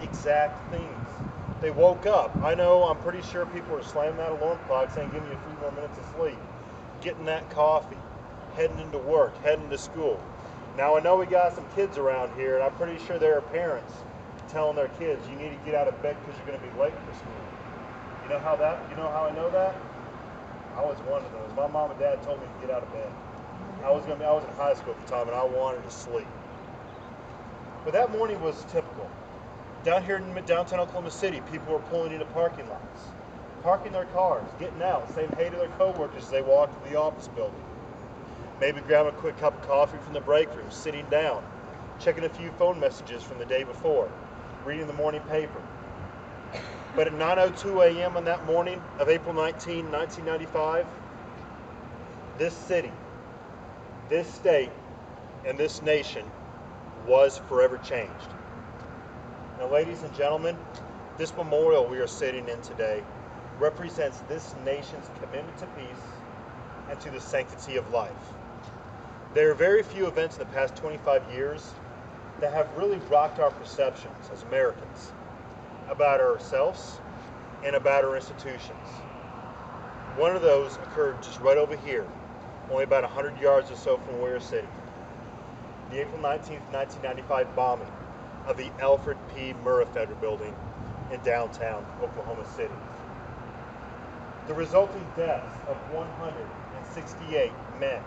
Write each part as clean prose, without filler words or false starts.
exact things. They woke up. I know, I'm pretty sure people are slamming that alarm clock saying, give me a few more minutes of sleep. Getting that coffee, heading into work, heading to school. Now I know we got some kids around here, and I'm pretty sure there are parents telling their kids, you need to get out of bed because you're going to be late for school. You know how I know that? I was one of those. My mom and dad told me to get out of bed. I was in high school at the time, and I wanted to sleep. But that morning was typical. Down here in downtown Oklahoma City, people were pulling into parking lots, parking their cars, getting out, saying hey to their coworkers as they walked to the office building. Maybe grabbing a quick cup of coffee from the break room, sitting down, checking a few phone messages from the day before, reading the morning paper. But at 9:02 a.m. on that morning of April 19, 1995, this city, this state, and this nation was forever changed. Now, ladies and gentlemen, this memorial we are sitting in today represents this nation's commitment to peace and to the sanctity of life. There are very few events in the past 25 years that have really rocked our perceptions as Americans about ourselves and about our institutions. One of those occurred just right over here, only about 100 yards or so from where we're sitting. The April 19th, 1995 bombing of the Alfred P. Murrah Federal Building in downtown Oklahoma City. The resulting deaths of 168 men,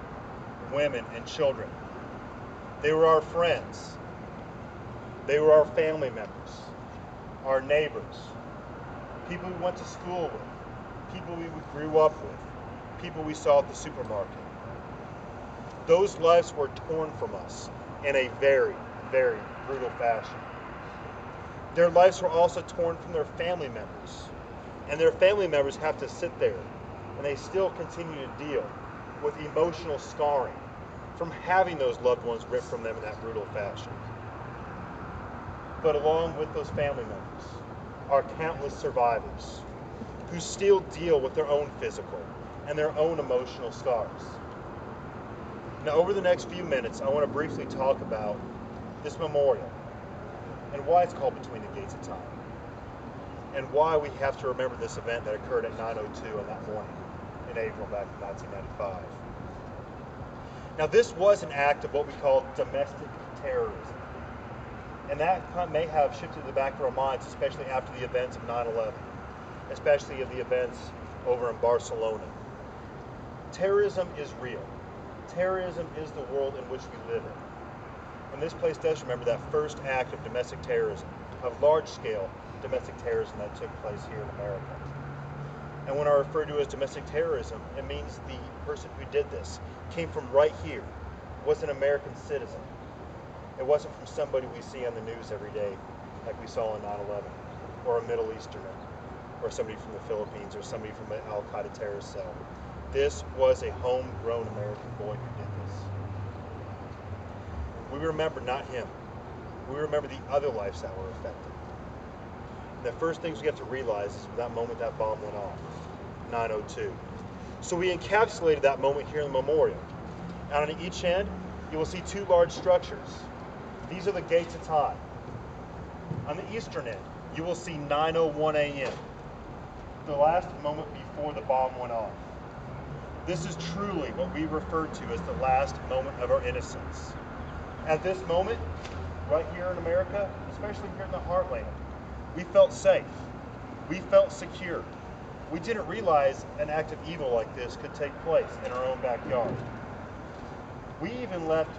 women, and children. They were our friends. They were our family members, our neighbors, people we went to school with, people we grew up with, people we saw at the supermarket. Those lives were torn from us in a very, very brutal fashion. Their lives were also torn from their family members, and their family members have to sit there and they still continue to deal with emotional scarring from having those loved ones ripped from them in that brutal fashion. But along with those family members are countless survivors who still deal with their own physical and their own emotional scars. Now, over the next few minutes, I want to briefly talk about this memorial and why it's called Between the Gates of Time, and why we have to remember this event that occurred at 9:02 on that morning in April back in 1995. Now, this was an act of what we call domestic terrorism, and that may have shifted to the back of our minds, especially after the events of 9/11, especially of the events over in Barcelona. Terrorism is real. Terrorism is the world in which we live in. And this place does remember that first act of domestic terrorism, of large-scale domestic terrorism that took place here in America. And when I refer to as domestic terrorism, it means the person who did this came from right here, was an American citizen. It wasn't from somebody we see on the news every day, like we saw on 9/11, or a Middle Easterner, or somebody from the Philippines, or somebody from an Al-Qaeda terrorist cell. This was a homegrown American boy who did this. We remember not him. We remember the other lives that were affected. And the first things we have to realize is that moment that bomb went off, 9:02. So we encapsulated that moment here in the memorial. And on each end, you will see two large structures. These are the gates of time. On the eastern end, you will see 9:01 a.m., the last moment before the bomb went off. This is truly what we refer to as the last moment of our innocence. At this moment, right here in America, especially here in the heartland, we felt safe. We felt secure. We didn't realize an act of evil like this could take place in our own backyard. We even left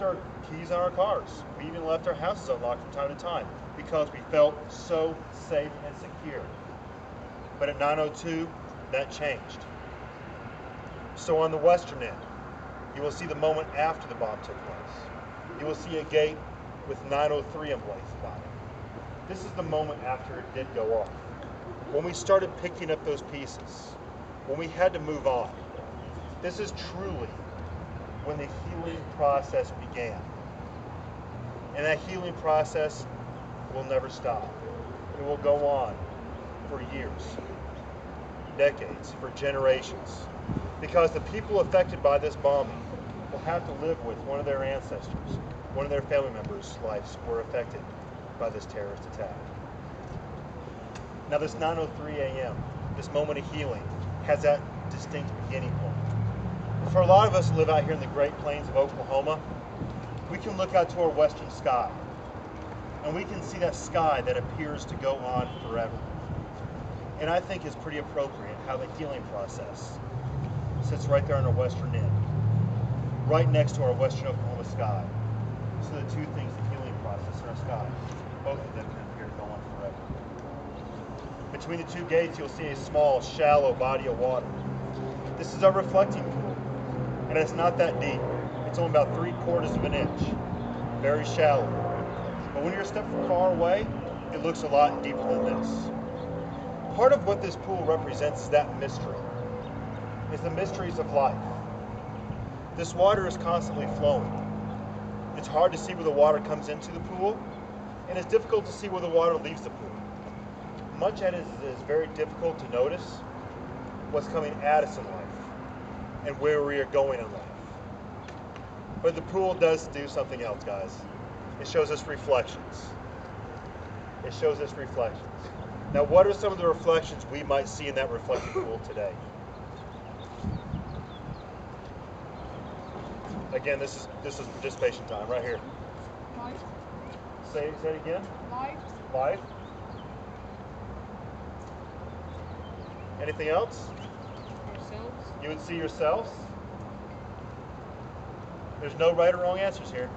our keys on our cars. We even left our houses unlocked from time to time because we felt so safe and secure. But at 9:02, that changed. So on the western end, you will see the moment after the bomb took place. You will see a gate with 9:03 emblazoned on it. This is the moment after it did go off. When we started picking up those pieces, when we had to move on. This is truly when the healing process began. And that healing process will never stop. It will go on for years, decades, for generations. Because the people affected by this bombing will have to live with one of their ancestors, one of their family members' lives were affected by this terrorist attack. Now this 9:03 a.m., this moment of healing, has that distinct beginning point. For a lot of us who live out here in the Great Plains of Oklahoma, we can look out to our western sky, and we can see that sky that appears to go on forever. And I think it's pretty appropriate how the healing process sits right there on our western end, right next to our western Oklahoma sky. So the two things, the healing process and our sky, both of them can appear to go on forever. Between the two gates, you'll see a small, shallow body of water. This is our reflecting pool, and it's not that deep. It's only about 3/4 of an inch, very shallow. But when you're a step far away, it looks a lot deeper than this. Part of what this pool represents is that mystery, is the mysteries of life. This water is constantly flowing. It's hard to see where the water comes into the pool, and it's difficult to see where the water leaves the pool. Much of it is very difficult to notice what's coming at us in life and where we are going in life. But the pool does do something else, guys. It shows us reflections. It shows us reflections. Now, what are some of the reflections we might see in that reflecting pool today? Again, this is participation time right here. Life. Say it again. Life. Life. Anything else? Ourselves. You would see yourselves. There's no right or wrong answers here.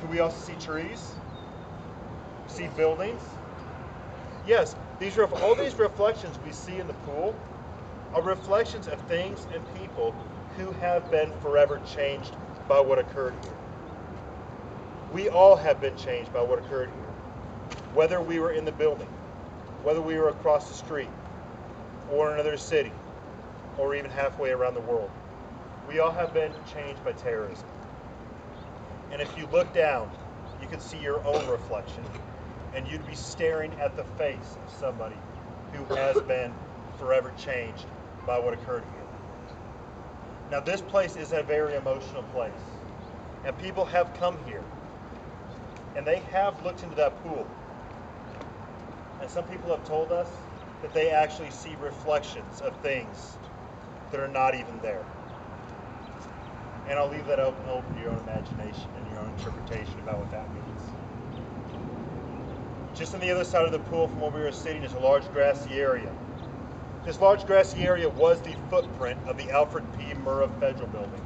Can we also see trees? See buildings? Yes, all these reflections we see in the pool are reflections of things and people who have been forever changed by what occurred here. We all have been changed by what occurred here. Whether we were in the building, whether we were across the street, or in another city, or even halfway around the world. We all have been changed by terrorism. And if you look down, you can see your own reflection, and you'd be staring at the face of somebody who has been forever changed by what occurred here. Now, this place is a very emotional place, and people have come here, and they have looked into that pool. And some people have told us that they actually see reflections of things that are not even there. And I'll leave that open to your own imagination and your own interpretation about what that means. Just on the other side of the pool from where we were sitting is a large grassy area. This large grassy area was the footprint of the Alfred P. Murrah Federal Building.